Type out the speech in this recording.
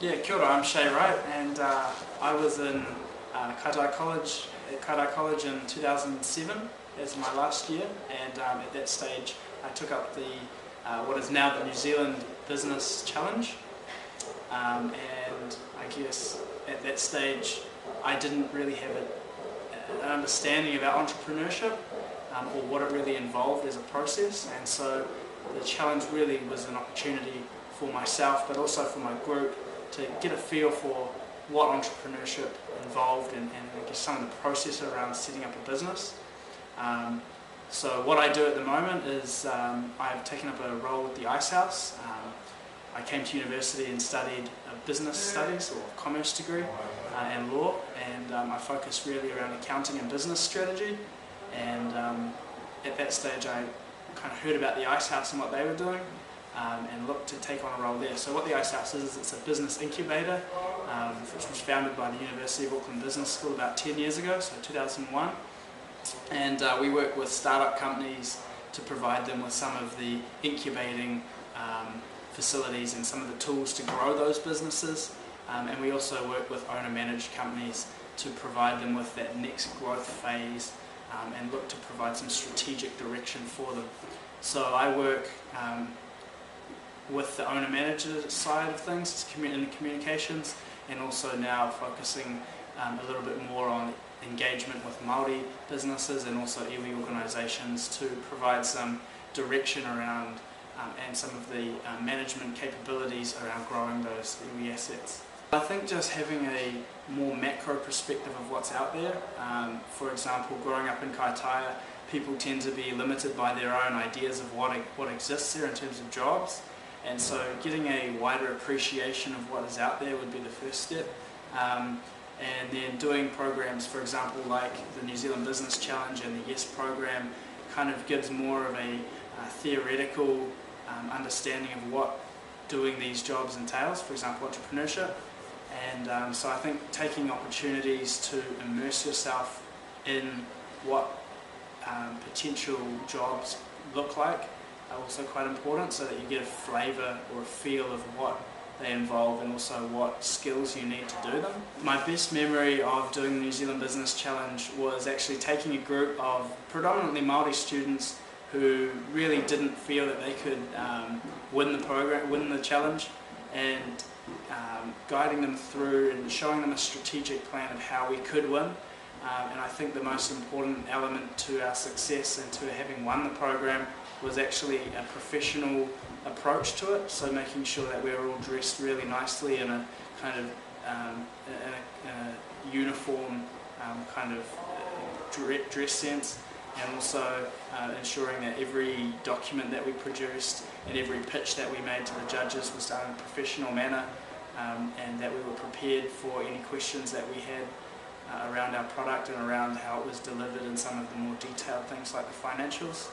Yeah, kia ora, I'm Shay Wright, and I was in Kaitai College in 2007 as my last year, and at that stage I took up the what is now the New Zealand Business Challenge, and I guess at that stage I didn't really have an understanding about entrepreneurship or what it really involved as a process, and so the challenge really was an opportunity for myself but also for my group to get a feel for what entrepreneurship involved and I guess some of the process around setting up a business. So what I do at the moment is I've taken up a role with the Ice House. I came to university and studied business studies or commerce degree and law, and I focus really around accounting and business strategy. And at that stage I kind of heard about the Ice House and what they were doing, and looked to take on a role there. So what the Ice House is it's a business incubator which was founded by the University of Auckland Business School about 10 years ago, so 2001. And we work with startup companies to provide them with some of the incubating facilities and some of the tools to grow those businesses. And we also work with owner-managed companies to provide them with that next growth phase and look to provide some strategic direction for them. So I work with the owner-manager side of things in the communications, and also now focusing a little bit more on engagement with Māori businesses and also iwi organisations to provide some direction around and some of the management capabilities around growing those iwi assets. I think just having a more macro perspective of what's out there. For example, growing up in Kaitai, people tend to be limited by their own ideas of what exists there in terms of jobs, and so getting a wider appreciation of what is out there would be the first step. And then doing programs, for example, like the New Zealand Business Challenge and the YES program, kind of gives more of a theoretical understanding of what doing these jobs entails, for example entrepreneurship. And so I think taking opportunities to immerse yourself in what potential jobs look like are also quite important, so that you get a flavour or a feel of what they involve and also what skills you need to do them. My best memory of doing the New Zealand Business Challenge was actually taking a group of predominantly Māori students who really didn't feel that they could win the challenge, and guiding them through and showing them a strategic plan of how we could win. And I think the most important element to our success and to having won the program was actually a professional approach to it, so making sure that we were all dressed really nicely in a kind of in a uniform kind of dress sense, and also ensuring that every document that we produced and every pitch that we made to the judges was done in a professional manner, and that we were prepared for any questions that we had around our product and around how it was delivered and some of the more detailed things like the financials.